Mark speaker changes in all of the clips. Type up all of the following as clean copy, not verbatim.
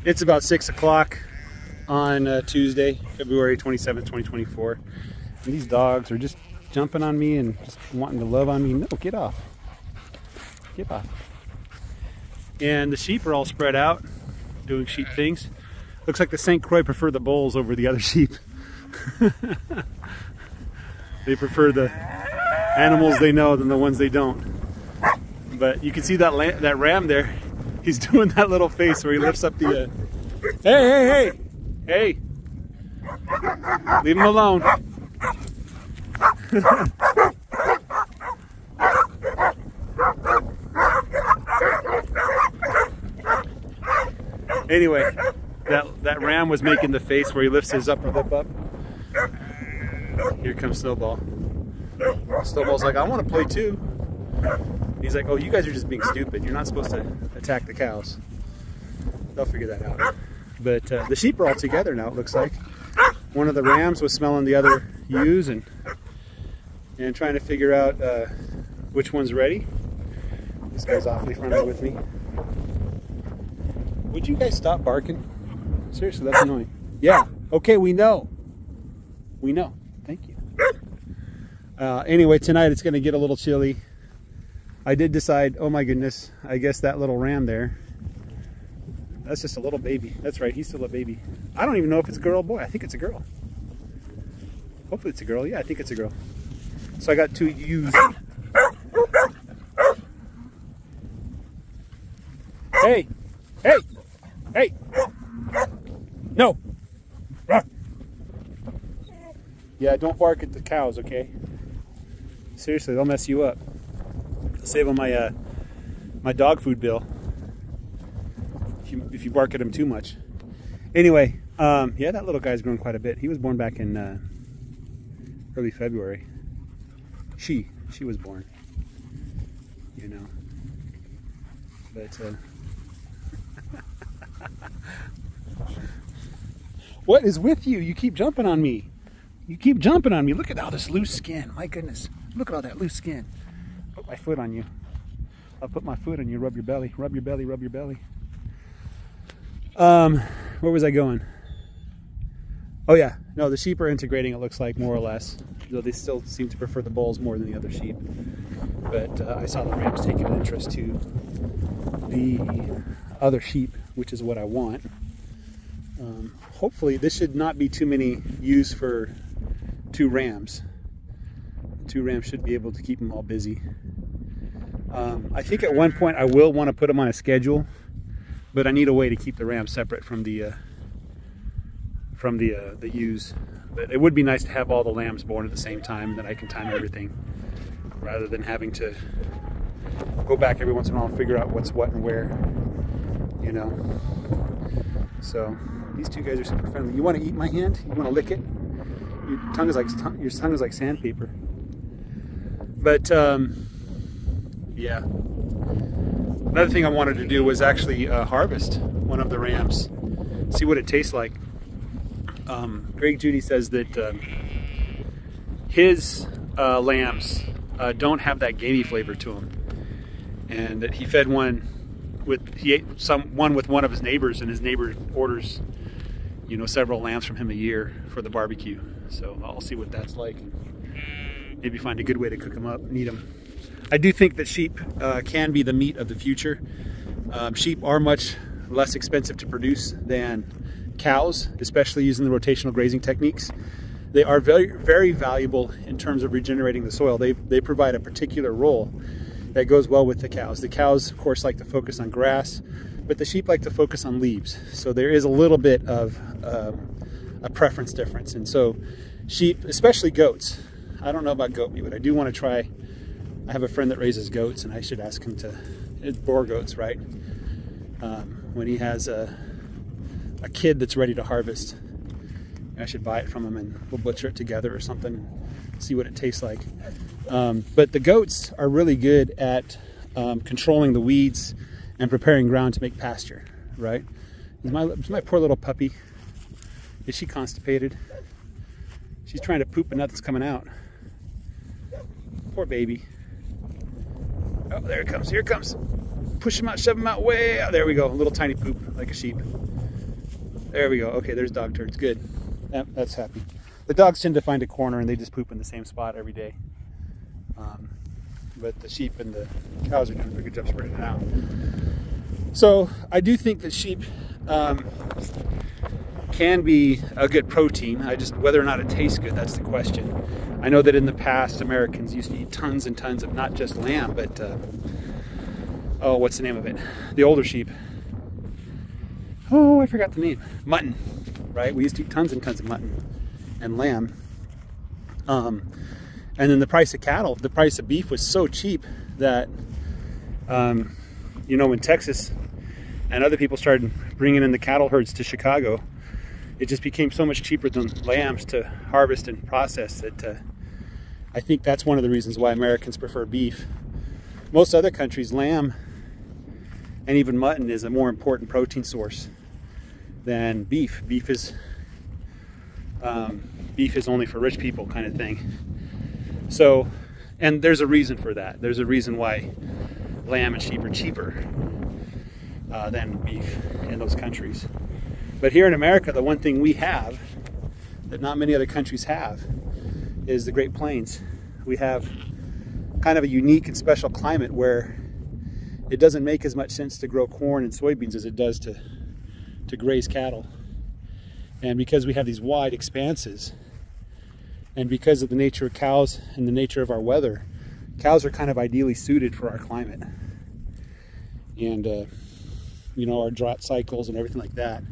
Speaker 1: It's about 6 o'clock on Tuesday, February 27th, 2024. And these dogs are just jumping on me and just wanting to love on me. No, get off. Get off. And the sheep are all spread out, doing sheep things. Looks like the St. Croix prefer the bulls over the other sheep. They prefer the animals they know than the ones they don't. But you can see that ram there. He's doing that little face where he lifts up the hey, hey, hey, hey! Leave him alone. Anyway, that ram was making the face where he lifts his upper lip up. Here comes Snowball. Snowball's like, I want to play too. He's like, oh, you guys are just being stupid. You're not supposed to attack the cows. They'll figure that out. But the sheep are all together now, it looks like. One of the rams was smelling the other ewes and trying to figure out which one's ready. This guy's awfully friendly with me. Would you guys stop barking? Seriously, that's annoying. Yeah, okay, we know. We know. Thank you. Anyway, tonight it's going to get a little chilly. I did decide, oh my goodness, I guess that little ram there, that's just a little baby. That's right, he's still a baby. I don't even know if it's a girl or boy. I think it's a girl. Hopefully it's a girl. Yeah, I think it's a girl. So I got two ewes. Hey! Hey! Hey! No! Yeah, don't bark at the cows, okay? Seriously, they'll mess you up. I'll save on my dog food bill if you bark at him too much. Anyway, yeah, that little guy's grown quite a bit. He was born back in early February. She was born, you know. But what is with you? You keep jumping on me. You keep jumping on me. Look at all this loose skin. My goodness. Look at all that loose skin. Put my foot on you. I'll put my foot on you. Rub your belly. Rub your belly. Rub your belly. Where was I going? Oh yeah. No, the sheep are integrating, it looks like, more or less. Though they still seem to prefer the bulls more than the other sheep. But I saw the rams taking an interest to the other sheep, which is what I want. Hopefully this should not be too many ewes for 2 rams. 2 rams should be able to keep them all busy. I think at one point I will want to put them on a schedule, but I need a way to keep the rams separate from the ewes. But it would be nice to have all the lambs born at the same time, that I can time everything, rather than having to go back every once in a while and figure out what's what and where, you know. So these 2 guys are super friendly. You want to eat my hand? You want to lick it? Your tongue is like sandpaper. But yeah, another thing I wanted to do was actually harvest one of the rams, see what it tastes like. Greg Judy says that his lambs don't have that gamey flavor to them, and that he fed one with one with one of his neighbors, and his neighbor orders, you know, several lambs from him a year for the barbecue. So I'll see what that's like, and maybe find a good way to cook them up and eat them. I do think that sheep can be the meat of the future. Sheep are much less expensive to produce than cows, especially using the rotational grazing techniques. They are very, very valuable in terms of regenerating the soil. They provide a particular role that goes well with the cows. The cows, of course, like to focus on grass, but the sheep like to focus on leaves. So there is a little bit of a preference difference. And so sheep, especially goats, I don't know about goat meat, but I do want to try. I have a friend that raises goats, and I should ask him to, it's boar goats, right? When he has a kid that's ready to harvest, I should buy it from him and we'll butcher it together or something and see what it tastes like. But the goats are really good at controlling the weeds and preparing ground to make pasture, right? My poor little puppy, is she constipated? She's trying to poop and nothing's coming out. Poor baby. Oh, there it comes, here it comes. push them out, shove them out way out. There we go, a little tiny poop like a sheep. There we go. Okay, there's dog turds. Good. Yep, that's happy. The dogs tend to find a corner and they just poop in the same spot every day. But the sheep and the cows are doing a pretty good job spreading it out. So I do think that sheep can be a good protein. Whether or not it tastes good, that's the question. I know that in the past, Americans used to eat tons and tons of not just lamb, but oh, what's the name of it? The older sheep. Oh, I forgot the name. Mutton, right? We used to eat tons and tons of mutton and lamb. And then the price of cattle, the price of beef was so cheap that, you know, when Texas and other people started bringing in the cattle herds to Chicago, it just became so much cheaper than lambs to harvest and process that I think that's one of the reasons why Americans prefer beef. Most other countries, lamb and even mutton is a more important protein source than beef. Beef is only for rich people kind of thing. So, and there's a reason for that. There's a reason why lamb and sheep are cheaper than beef in those countries. But here in America, the one thing we have that not many other countries have is the Great Plains. We have kind of a unique and special climate where it doesn't make as much sense to grow corn and soybeans as it does to graze cattle. And because we have these wide expanses, and because of the nature of cows and the nature of our weather, cows are kind of ideally suited for our climate. And, you know, our drought cycles and everything like that.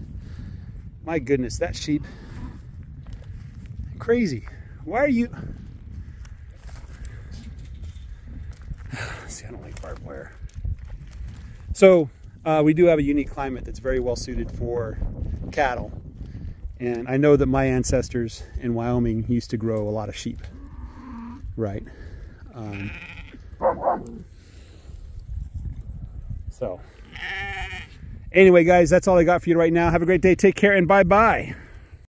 Speaker 1: My goodness, that sheep, crazy. Why are you... See, I don't like barbed wire. So, we do have a unique climate that's very well suited for cattle. And I know that my ancestors in Wyoming used to grow a lot of sheep, right? So, anyway, guys, that's all I got for you right now. Have a great day. Take care and bye-bye.